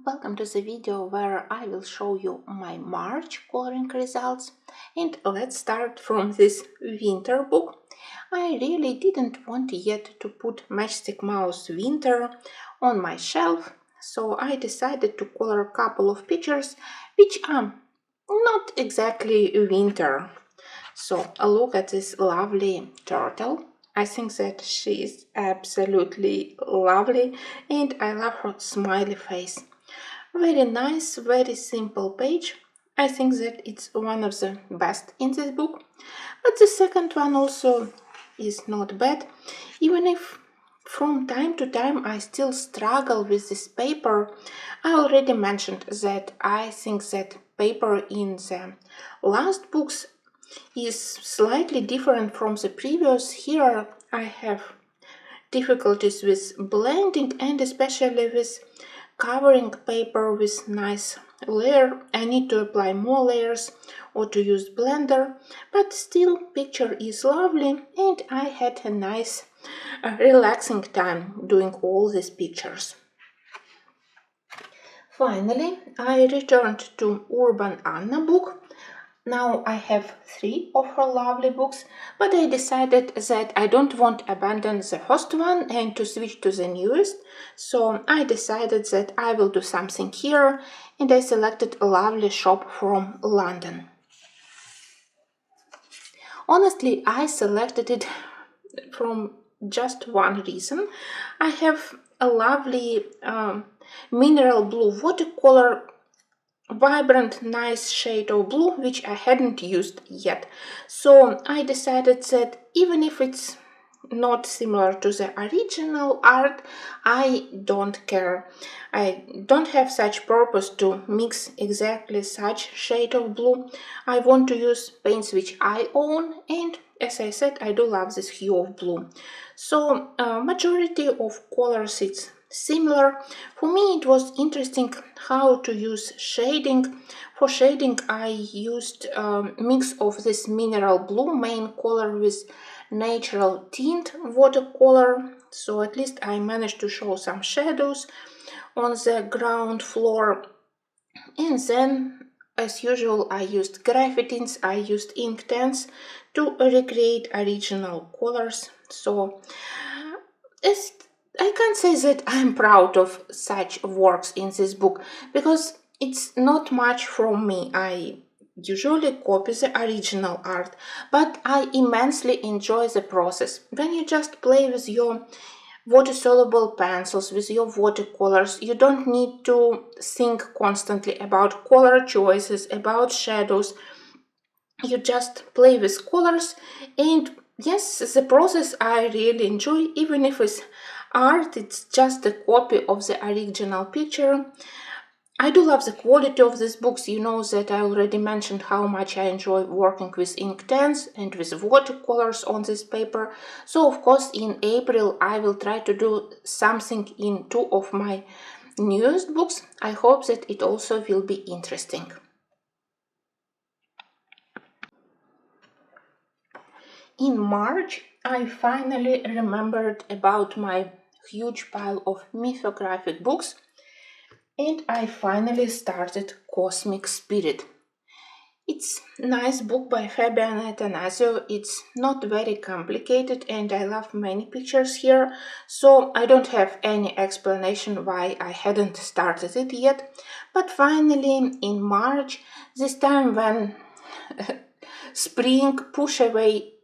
Welcome to the video where I will show you my March coloring results, and let's start from this winter book. I really didn't want yet to put Matchstick Mouse Winter on my shelf, so I decided to color a couple of pictures which are not exactly winter. So look at this lovely turtle. I think that she is absolutely lovely and I love her smiley face. Very nice, very simple page. I think that it's one of the best in this book. But the second one also is not bad, even if from time to time I still struggle with this paper. I already mentioned that I think that paper in the last books is slightly different from the previous. Here I have difficulties with blending and especially with covering paper with nice layer. I need to apply more layers or to use blender, but still picture is lovely and I had a nice relaxing time doing all these pictures. Finally, I returned to Urban Anna book. Now I have 3 of her lovely books, but I decided that I don't want to abandon the first one and to switch to the newest, so I decided that I will do something here, and I selected a lovely shop from London. Honestly, I selected it from just one reason. I have a lovely mineral blue watercolor, vibrant nice shade of blue which I hadn't used yet, so I decided that even if it's not similar to the original art, I don't care. I don't have such purpose to mix exactly such shade of blue. I want to use paints which I own, and as I said, I do love this hue of blue. So majority of colors it's similar. For me it was interesting how to use shading. For shading I used a mix of this mineral blue main color with natural tint watercolor, so at least I managed to show some shadows on the ground floor. And then, as usual, I used graphitins, I used Inktense to recreate original colors. So I can't say that I'm proud of such works in this book, because it's not much from me. I usually copy the original art, but I immensely enjoy the process. When you just play with your water-soluble pencils, with your watercolors, you don't need to think constantly about color choices, about shadows. You just play with colors, and yes, the process I really enjoy, even if it's art, it's just a copy of the original picture. I do love the quality of these books. You know that I already mentioned how much I enjoy working with Inktense and with watercolors on this paper. So of course in April I will try to do something in 2 of my newest books. I hope that it also will be interesting. In March, I finally remembered about my huge pile of Mythographic books, and I finally started Cosmic Spirit. It's a nice book by Fabian Attanasio. It's not very complicated and I love many pictures here, so I don't have any explanation why I hadn't started it yet. But finally in March, this time when spring push away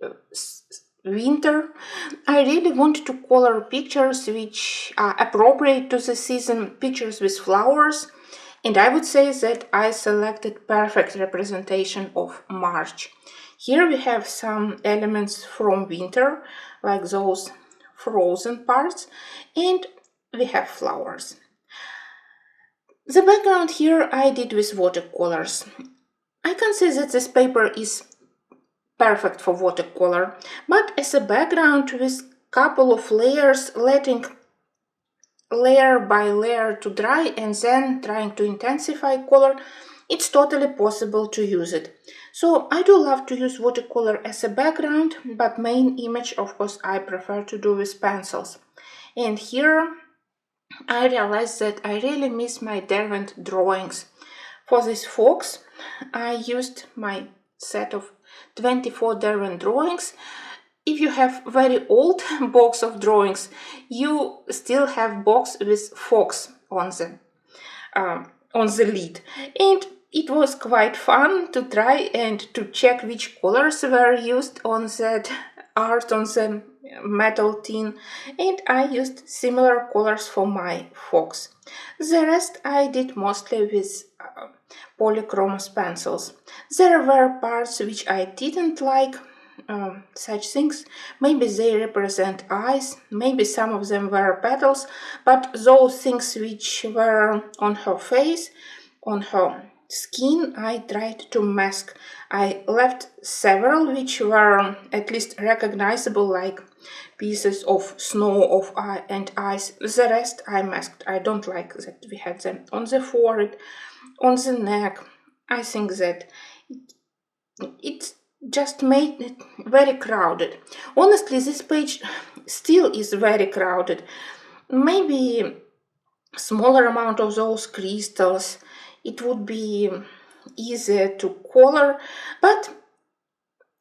winter, I really want to color pictures which are appropriate to the season, pictures with flowers, and I would say that I selected perfect representation of March. Here we have some elements from winter, like those frozen parts, and we have flowers. The background here I did with watercolors. I can say that this paper is perfect for watercolor, but as a background with couple of layers, letting layer by layer to dry and then trying to intensify color, it's totally possible to use it. So I do love to use watercolor as a background, but main image of course I prefer to do with pencils. And here I realized that I really miss my derwent drawings. For this fox, I used my set of 24 derwent drawings. If you have very old box of drawings, you still have box with fox on the lid, and it was quite fun to try and to check which colors were used on that art on the metal tin, and I used similar colors for my fox. The rest I did mostly with polychromos pencils. There were parts which I didn't like, such things. Maybe they represent eyes, maybe some of them were petals, but those things which were on her face, on her skin, I tried to mask. I left several which were at least recognizable, like pieces of snow of eye and eyes. The rest I masked. I don't like that we had them on the forehead, on the neck. I think that it just made it very crowded. Honestly, this page still is very crowded. Maybe smaller amount of those crystals, it would be easier to color, but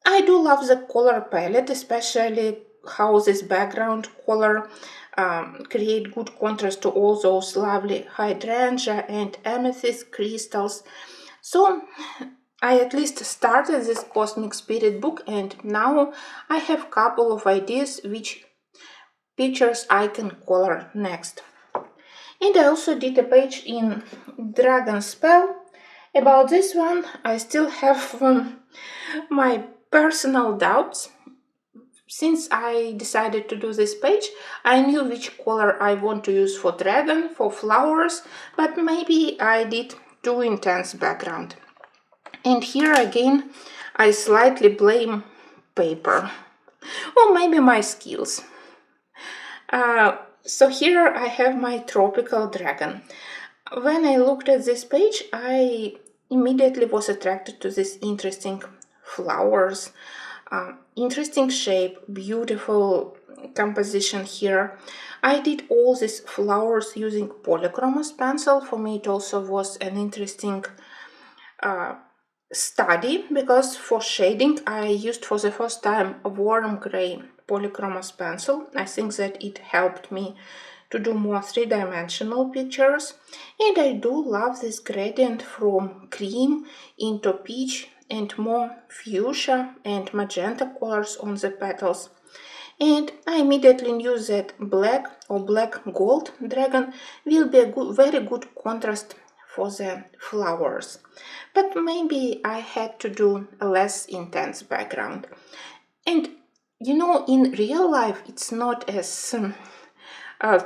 I do love the color palette, especially how this background color create good contrast to all those lovely hydrangea and amethyst crystals. So I at least started this Cosmic Spirit book, and now I have a couple of ideas which pictures I can color next. And I also did a page in Dragonspell. About this one, I still have my personal doubts. Since I decided to do this page, I knew which color I want to use for dragon, for flowers, but maybe I did too intense background. And here again, I slightly blame paper, or maybe my skills. So here I have my tropical dragon. When I looked at this page, I immediately was attracted to this interesting flowers, interesting shape, beautiful composition here. I did all these flowers using polychromos pencil. For me it also was an interesting study, because for shading I used for the first time a warm gray polychromos pencil. I think that it helped me to do more three-dimensional pictures, and I do love this gradient from cream into peach and more fuchsia and magenta colors on the petals. And I immediately knew that black or black gold dragon will be a very good contrast for the flowers. But maybe I had to do a less intense background. And you know, in real life it's not as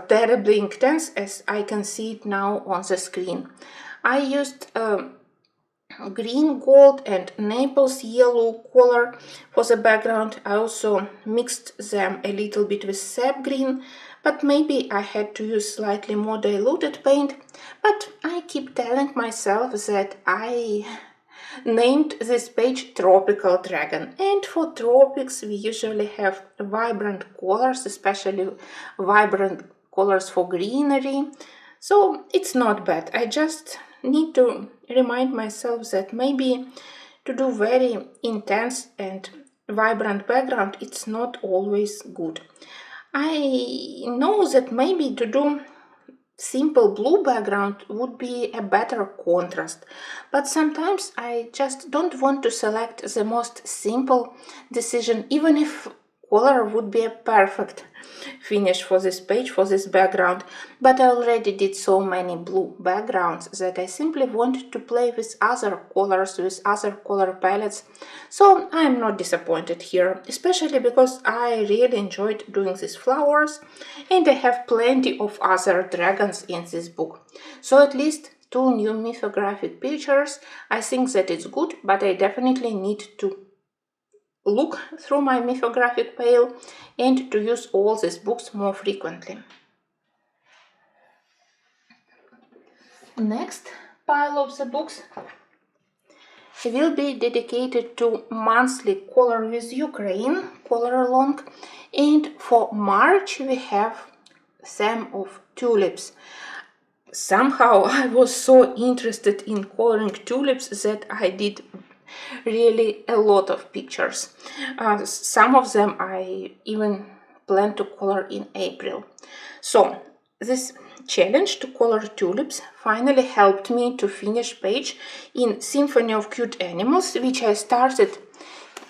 terribly intense as I can see it now on the screen. I used green, gold and Naples yellow color for the background. I also mixed them a little bit with sap green, but maybe I had to use slightly more diluted paint. But I keep telling myself that I named this page Tropical Dragon, and for tropics we usually have vibrant colors, especially vibrant colors for greenery, so it's not bad. I just need to remind myself that maybe to do very intense and vibrant background it's not always good. I know that maybe to do simple blue background would be a better contrast, but sometimes I just don't want to select the most simple decision, even if color would be a perfect finish for this page, for this background. But I already did so many blue backgrounds that I simply want to play with other colors, with other color palettes. So I'm not disappointed here, especially because I really enjoyed doing these flowers, and I have plenty of other dragons in this book. So at least 2 new mythographic pictures. I think that it's good, but I definitely need to look through my mythographic pile and to use all these books more frequently. Next pile of the books will be dedicated to monthly Color with Ukraine, color along, and for March we have theme of tulips. Somehow I was so interested in coloring tulips that I did really a lot of pictures. Some of them I even plan to color in April. So this challenge to color tulips finally helped me to finish page in Symphony of Cute Animals, which I started,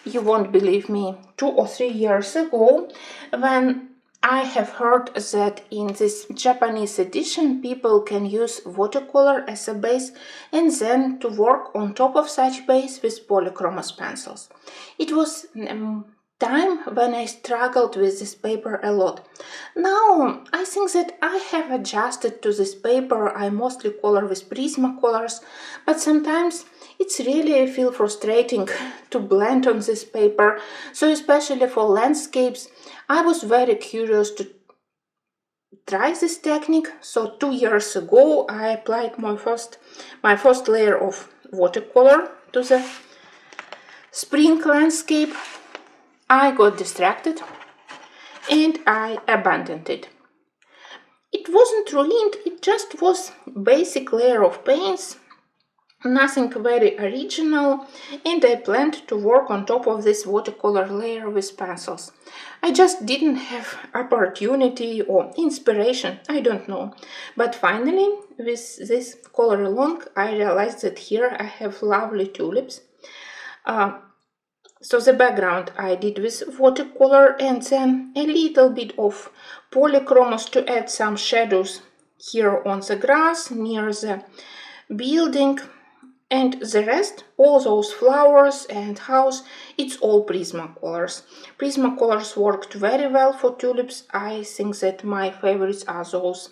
you won't believe me, 2 or 3 years ago, when I have heard that in this Japanese edition people can use watercolor as a base and then to work on top of such base with polychromos pencils. It was time when I struggled with this paper a lot. Now I think that I have adjusted to this paper. I mostly color with Prismacolors, but sometimes it's really feel frustrating to blend on this paper. So especially for landscapes, I was very curious to try this technique. So 2 years ago I applied my first layer of watercolor to the spring landscape. I got distracted and I abandoned it. It wasn't ruined, it just was basic layer of paints, nothing very original, and I planned to work on top of this watercolor layer with pencils. I just didn't have opportunity or inspiration, I don't know. But finally, with this color along, I realized that here I have lovely tulips. So the background I did with watercolor and then a little bit of polychromos to add some shadows here on the grass near the building, and the rest, all those flowers and house, it's all Prismacolors. Prismacolors worked very well for tulips. I think that my favorites are those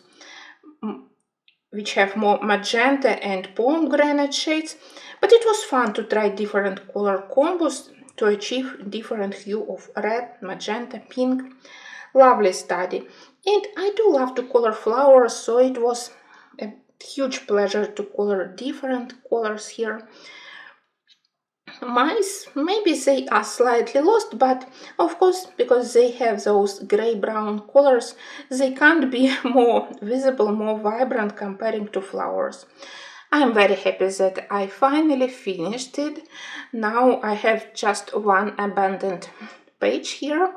which have more magenta and pomegranate shades, but it was fun to try different color combos to achieve different hue of red, magenta, pink. Lovely study. And I do love to color flowers, so it was a huge pleasure to color different colors here. Mice, maybe they are slightly lost, but of course, because they have those gray-brown colors, they can't be more visible, more vibrant comparing to flowers. I'm very happy that I finally finished it. Now I have just one abandoned page here.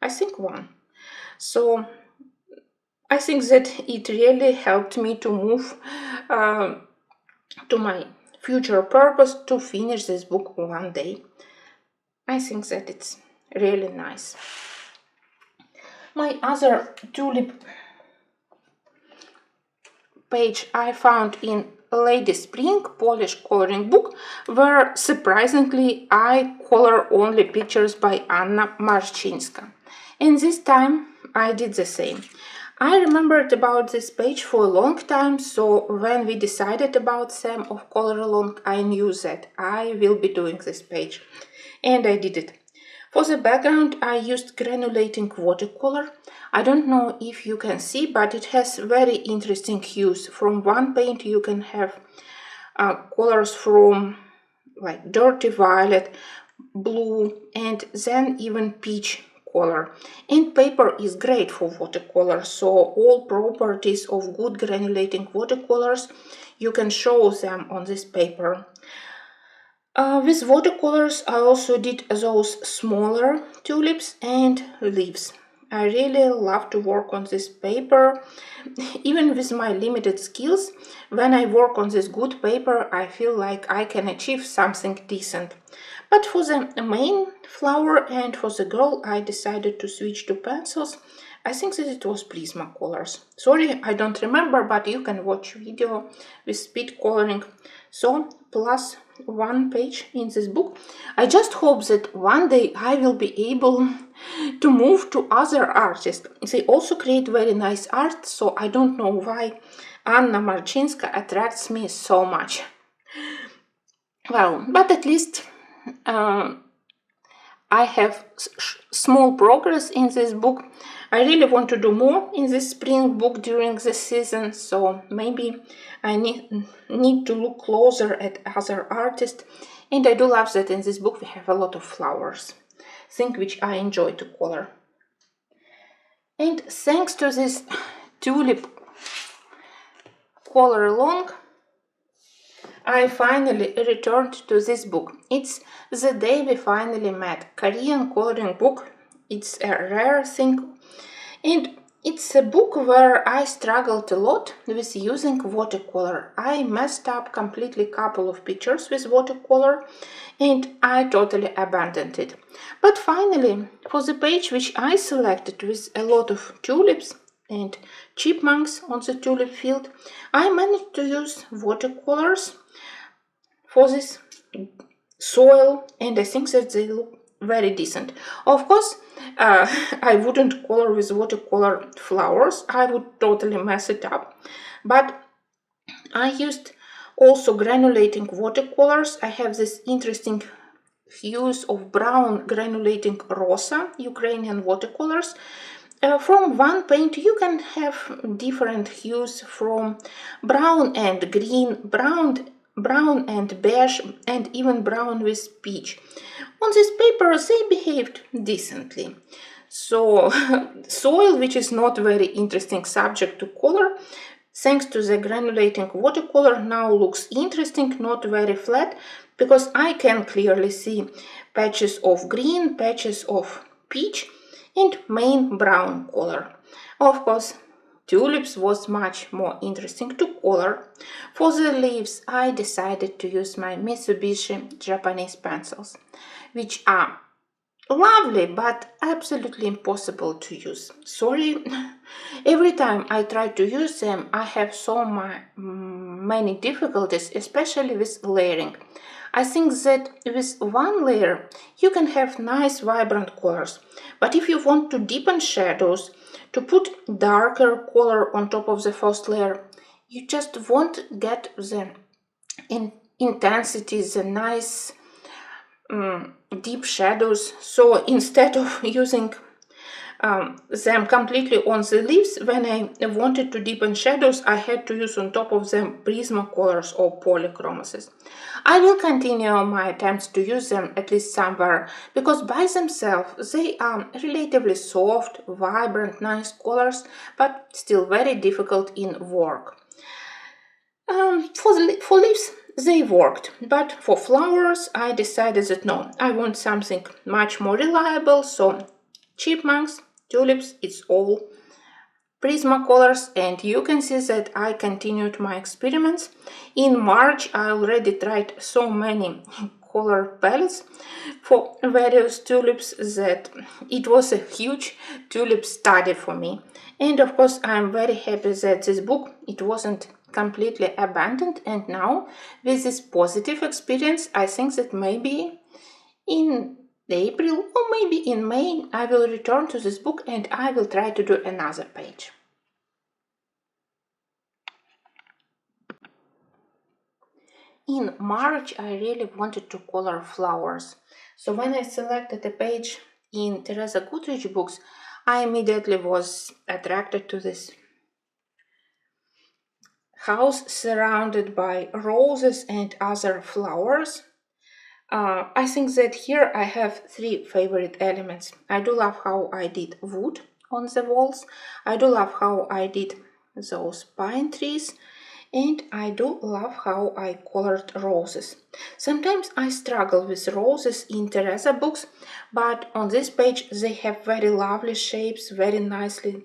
I think one. So I think that it really helped me to move to my future purpose to finish this book one day. I think that it's really nice. My other tulip page I found in Lady Spring Polish coloring book, where surprisingly I color only pictures by Anna Marcinska. And this time I did the same. I remembered about this page for a long time, so when we decided about theme of color along, I knew that I will be doing this page. And I did it. For the background, I used granulating watercolor. I don't know if you can see, but it has very interesting hues. From one paint you can have colors from like dirty violet, blue, and then even peach color. And paper is great for watercolor, so all properties of good granulating watercolors, you can show them on this paper. With watercolors I also did those smaller tulips and leaves. I really love to work on this paper. Even with my limited skills, when I work on this good paper, I feel like I can achieve something decent. But for the main flower and for the girl, I decided to switch to pencils. I think that it was Prismacolors. Sorry, I don't remember, but you can watch video with speed coloring. So, plus one page in this book. I just hope that one day I will be able to move to other artists. They also create very nice art, so I don't know why Anna Marcinska attracts me so much. Well, but at least I have small progress in this book. I really want to do more in this spring book during the season, so maybe I need to look closer at other artists. And I do love that in this book we have a lot of flowers, thing which I enjoy to color. And thanks to this Tulip color along, I finally returned to this book. It's the day we finally met. Korean coloring book. It's a rare thing, and it's a book where I struggled a lot with using watercolor. I messed up completely couple of pictures with watercolor and I totally abandoned it. But finally, for the page which I selected with a lot of tulips and chipmunks on the tulip field, I managed to use watercolors for this soil, and I think that they look very decent. Of course, I wouldn't color with watercolor flowers, I would totally mess it up, but I used also granulating watercolors. I have this interesting hues of brown granulating rosa Ukrainian watercolors. From one paint you can have different hues, from brown and green, brown and beige, and even brown with peach. On this paper they behaved decently. So soil, which is not very interesting subject to color, thanks to the granulating watercolor, now looks interesting, not very flat, because I can clearly see patches of green, patches of peach, and main brown color. Of course, tulips was much more interesting to color. For the leaves, I decided to use my Mitsubishi Japanese pencils, which are lovely but absolutely impossible to use. Sorry, every time I try to use them, I have so many difficulties, especially with layering. I think that with one layer you can have nice vibrant colors, but if you want to deepen shadows, to put darker color on top of the first layer, you just won't get the intensity, the nice deep shadows. So instead of using them completely on the leaves, when I wanted to deepen shadows, I had to use on top of them Prismacolors or polychromases. I will continue my attempts to use them at least somewhere, because by themselves they are relatively soft, vibrant, nice colors, but still very difficult in work. For leaves they worked, but for flowers I decided that no, I want something much more reliable, so chipmunks, tulips, it's all Prismacolors, and you can see that I continued my experiments. In March I already tried so many color palettes for various tulips that it was a huge tulip study for me. And of course I'm very happy that this book, it wasn't completely abandoned, and now with this positive experience I think that maybe in April or maybe in May I will return to this book and I will try to do another page. In March I really wanted to color flowers, so when I selected a page in Teresa Goodrich books, I immediately was attracted to this house surrounded by roses and other flowers. I think that here I have three favorite elements. I do love how I did wood on the walls, I do love how I did those pine trees, and I do love how I colored roses. Sometimes I struggle with roses in Teresa books, but on this page they have very lovely shapes, very nicely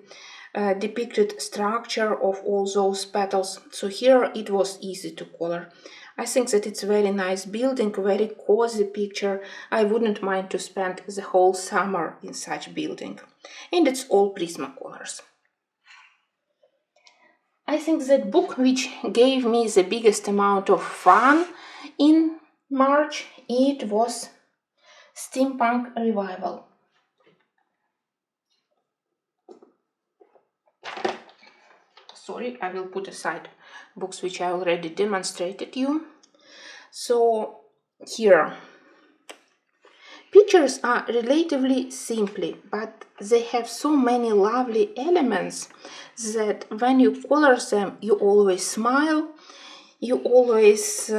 depicted structure of all those petals, so here it was easy to color. I think that it's very nice building, very cozy picture. I wouldn't mind to spend the whole summer in such building. And it's all Prismacolors. I think that book which gave me the biggest amount of fun in March, it was Steampunk Revival. Sorry, I will put aside books which I already demonstrated you. So here, pictures are relatively simple, but they have so many lovely elements that when you color them, you always smile, you always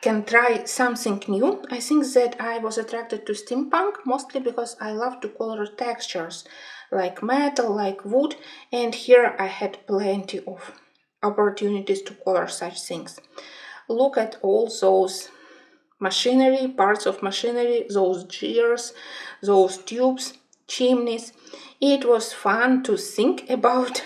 can try something new. I think that I was attracted to steampunk mostly because I love to color textures, like metal, like wood, and here I had plenty of opportunities to color such things. Look at all those machinery, parts of machinery, those gears, those tubes, chimneys. It was fun to think about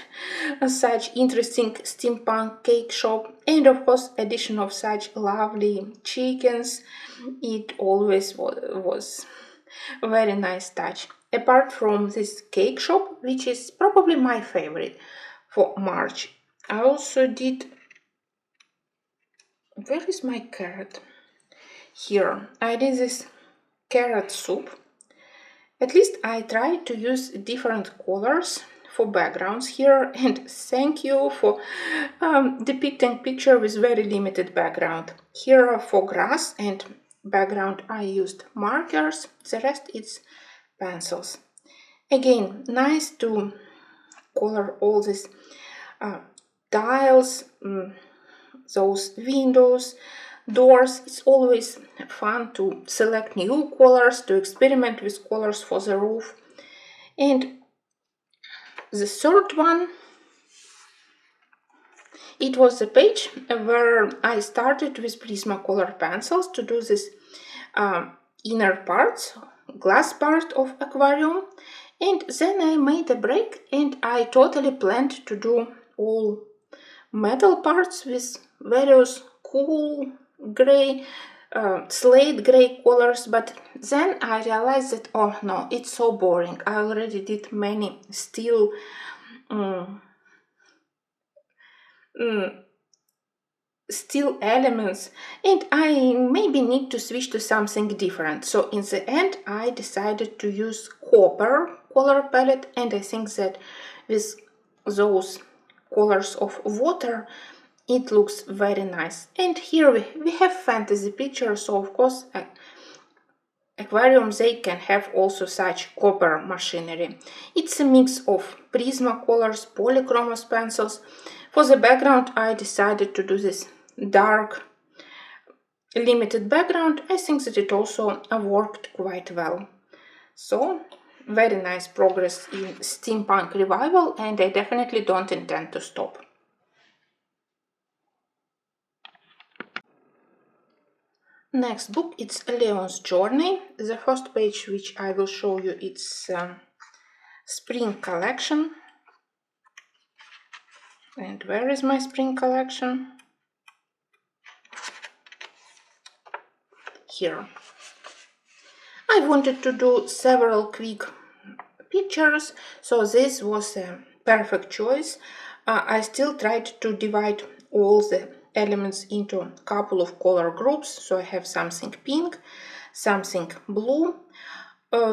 such interesting steampunk cake shop, and of course addition of such lovely chickens. It always was a very nice touch. Apart from this cake shop, which is probably my favorite for March, I also did... Where is my carrot? Here, I did this carrot soup. At least I tried to use different colors for backgrounds here, and thank you for depicting picture with very limited background. Here for grass and background I used markers, the rest is pencils. Again, nice to color all these tiles, those windows, doors. It's always fun to select new colors, to experiment with colors for the roof. And the third one, it was the page where I started with Prismacolor pencils to do this inner parts, glass part of aquarium, and then I made a break and I totally planned to do all metal parts with various cool gray, slate gray colors, but then I realized that, oh no, it's so boring. I already did many steel steel elements, and I maybe need to switch to something different. So in the end I decided to use copper color palette, and I think that with those colors of water it looks very nice. And here we have fantasy pictures, so of course aquariums, they can have also such copper machinery. It's a mix of Prismacolors, polychromos pencils. For the background I decided to do this dark limited background. I think that it also worked quite well. So very nice progress in steampunk revival, and I definitely don't intend to stop. Next book, it's Leon's Journey. The first page which I will show you, it's spring collection. And where is my spring collection? Here. I wanted to do several quick pictures, so this was a perfect choice. I still tried to divide all the elements into a couple of color groups, so I have something pink, something blue.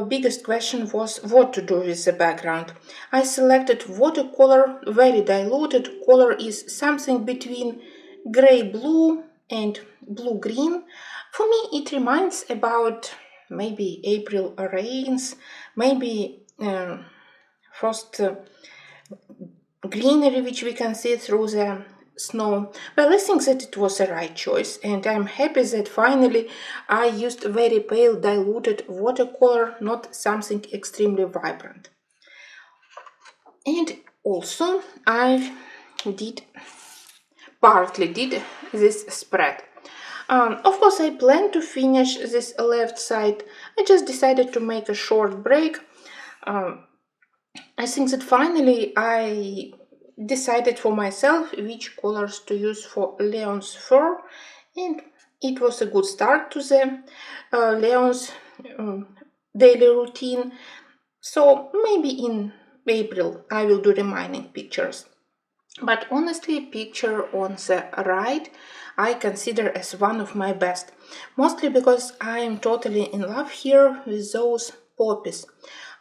Biggest question was what to do with the background. I selected watercolor, very diluted color, is something between gray-blue and blue-green. For me it reminds about maybe April rains, maybe first greenery which we can see through the snow. Well, I think that it was the right choice, and I'm happy that finally I used very pale diluted watercolor, not something extremely vibrant. And also I partly did this spread. Of course I plan to finish this left side. I just decided to make a short break. I think that finally I decided for myself which colors to use for Leon's fur, and it was a good start to the Leon's daily routine. So maybe in April I will do remaining pictures. But honestly, picture on the right I consider as one of my best, mostly because I am totally in love here with those poppies.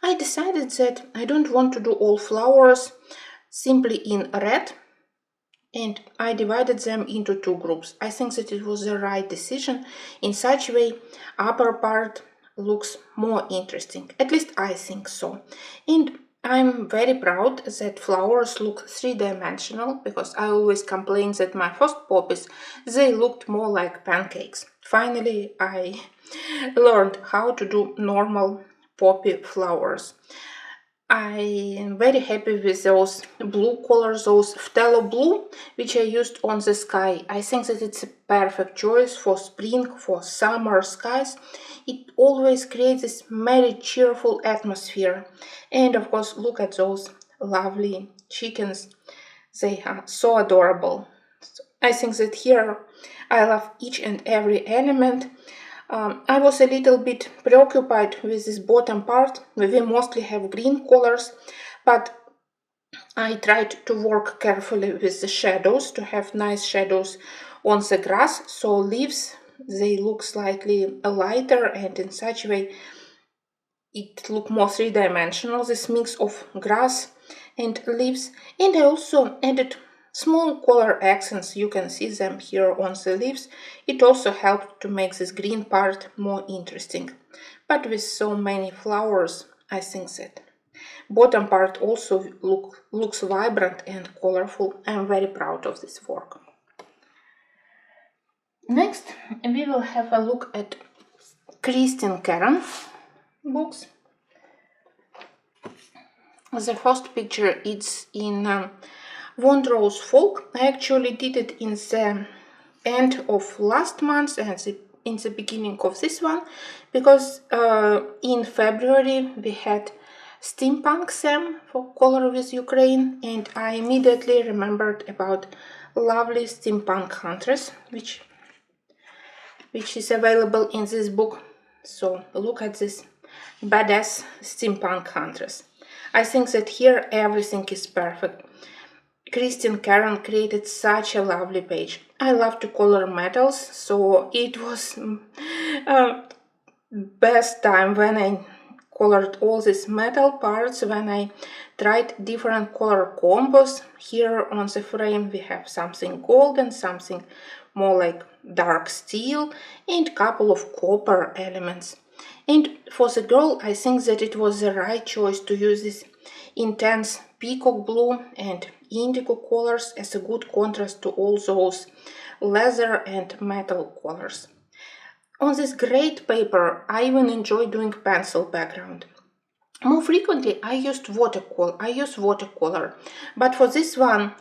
I decided that I don't want to do all flowers simply in red, and I divided them into two groups. I think that it was the right decision. In such way, upper part looks more interesting. At least I think so. And I'm very proud that flowers look three-dimensional, because I always complain that my first poppies, they looked more like pancakes. Finally, I learned how to do normal poppy flowers. I am very happy with those blue colors, those phthalo blue, which I used on the sky. I think that it's a perfect choice for spring, for summer skies. It always creates this merry, cheerful atmosphere. And of course, look at those lovely chickens. They are so adorable. I think that here I love each and every element. I was a little bit preoccupied with this bottom part. We mostly have green colors, but I tried to work carefully with the shadows to have nice shadows on the grass. So leaves, they look slightly lighter, and in such a way it look more three-dimensional, this mix of grass and leaves. And I also added small color accents. You can see them here on the leaves. It also helped to make this green part more interesting. But with so many flowers, I think that bottom part also looks vibrant and colorful. I'm very proud of this work. Next, we will have a look at Karron books. The first picture is in Wondrous Folk. I actually did it in the end of last month and in the beginning of this one, because in February we had Steampunk theme for Color with Ukraine, and I immediately remembered about lovely Steampunk Huntress, which is available in this book. So look at this badass Steampunk Huntress. I think that here everything is perfect. Karron created such a lovely page. I love to color metals, so it was best time when I colored all these metal parts, when I tried different color combos. Here on the frame we have something golden, something more like dark steel, and couple of copper elements. And for the girl, I think that it was the right choice to use this intense peacock blue and indigo colors as a good contrast to all those leather and metal colors. On this great paper, I even enjoy doing pencil background. More frequently, I use watercolor, but for this one,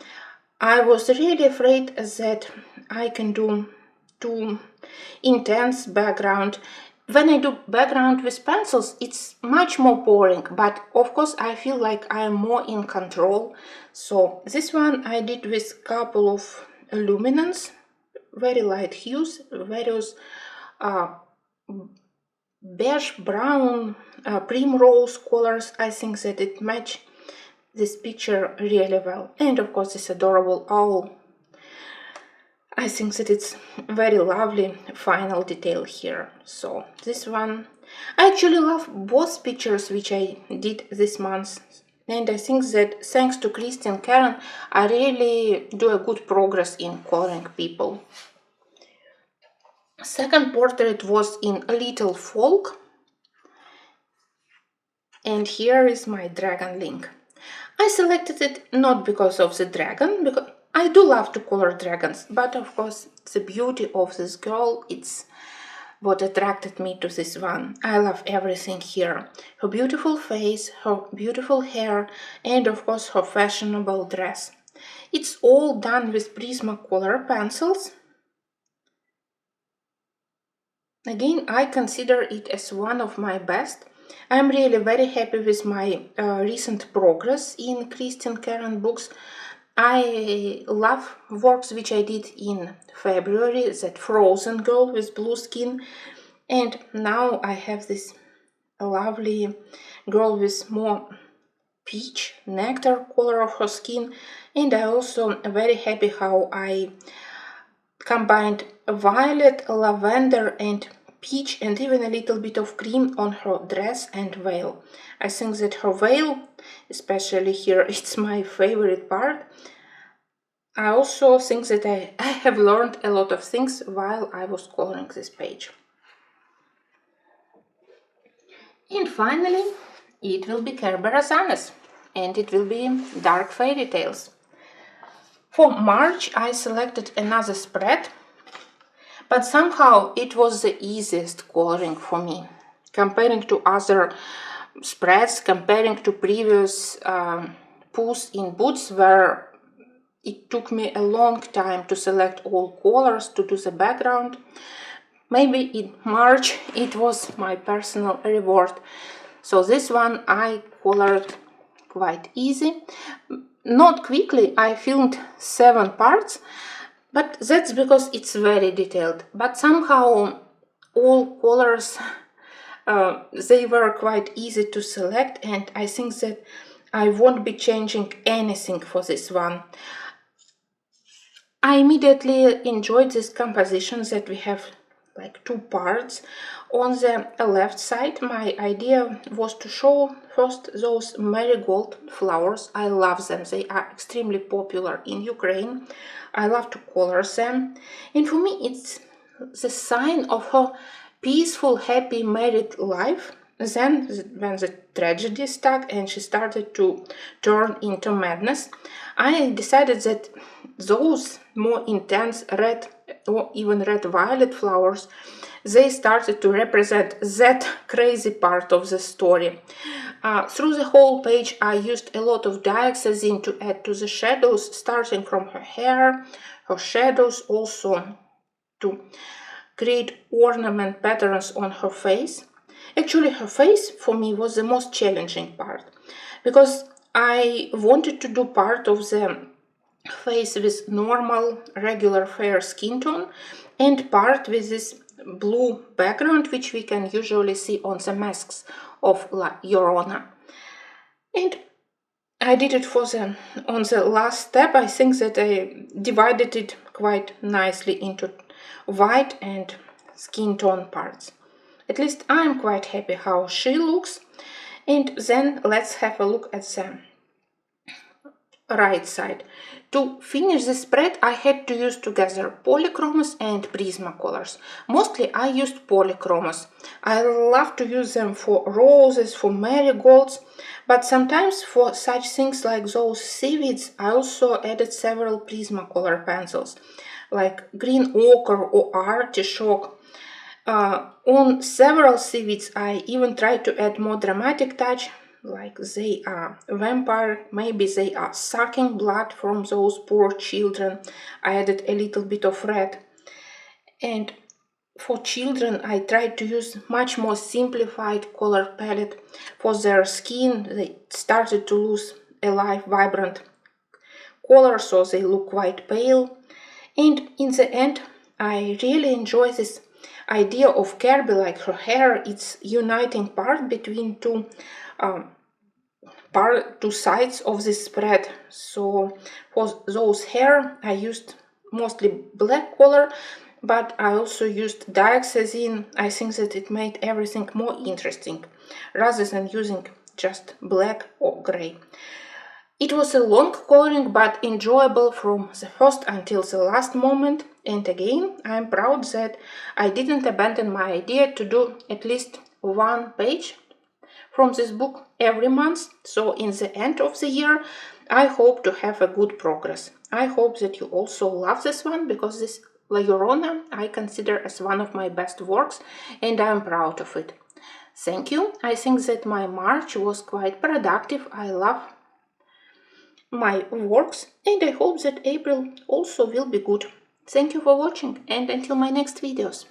I was really afraid that I can do too intense background. When I do background with pencils, it's much more boring, but of course I feel like I am more in control. So this one I did with couple of luminance, very light hues, various beige, brown, primrose colors. I think that it matched this picture really well. And of course this adorable owl. I think that it's very lovely final detail here. So this one, I actually love both pictures which I did this month, and I think that thanks to Karron, I really do a good progress in coloring people. Second portrait was in Little Folk, and here is my dragon link. I selected it not because of the dragon, because I do love to color dragons, but of course the beauty of this girl, it's what attracted me to this one. I love everything here. Her beautiful face, her beautiful hair, and of course her fashionable dress. It's all done with Prismacolor pencils. Again, I consider it as one of my best. I'm really very happy with my recent progress in Karron books. I love works which I did in February, that frozen girl with blue skin, and now I have this lovely girl with more peach nectar color of her skin, and I also am very happy how I combined violet, lavender and peach and even a little bit of cream on her dress and veil. I think that her veil, especially here, it's my favorite part. I also think that I have learned a lot of things while I was coloring this page. And finally, it will be Kerberos, and it will be Dark Fairy Tales. For March, I selected another spread, but somehow it was the easiest coloring for me. Comparing to other spreads comparing to previous Puss in Boots, where it took me a long time to select all colors to do the background. Maybe in March it was my personal reward. So this one I colored quite easy. Not quickly, I filmed 7 parts, but that's because it's very detailed. But somehow all colors, they were quite easy to select, and I think that I won't be changing anything for this one. I immediately enjoyed this composition that we have like 2 parts. On the left side, my idea was to show first those marigold flowers. I love them. They are extremely popular in Ukraine. I love to color them. And for me, it's the sign of her peaceful, happy married life. Then, when the tragedy stuck and she started to turn into madness, I decided that those more intense red or even red-violet flowers, they started to represent that crazy part of the story. Through the whole page, I used a lot of dioxazine to add to the shadows, starting from her hair, her shadows, also to create ornament patterns on her face. Actually, her face for me was the most challenging part, because I wanted to do part of the face with normal, regular fair skin tone and part with this blue background, which we can usually see on the masks of La Llorona. And I did it on the last step. I think that I divided it quite nicely into white and skin tone parts. At least I'm quite happy how she looks. And then let's have a look at the right side. To finish the spread, I had to use together polychromos and Prismacolors. Mostly I used polychromos. I love to use them for roses, for marigolds, but sometimes for such things like those seaweeds, I also added several Prismacolor pencils, like green ochre or artichoke. On several seaweeds, I even tried to add more dramatic touch, like they are vampire, maybe they are sucking blood from those poor children. I added a little bit of red. And for children, I tried to use much more simplified color palette. For their skin, they started to lose a live, vibrant color, so they look quite pale. And in the end, I really enjoy this idea of Kirby, like her hair, it's uniting part between two sides of this spread. So for those hair, I used mostly black color, but I also used dioxazine. I think that it made everything more interesting, rather than using just black or gray. It was a long coloring, but enjoyable from the first until the last moment. And again, I'm proud that I didn't abandon my idea to do at least 1 page from this book every month. So in the end of the year, I hope to have a good progress. I hope that you also love this one, because this La Llorona I consider as one of my best works, and I'm proud of it. Thank you. I think that my March was quite productive. I love my works, and I hope that April also will be good. Thank you for watching, and until my next videos.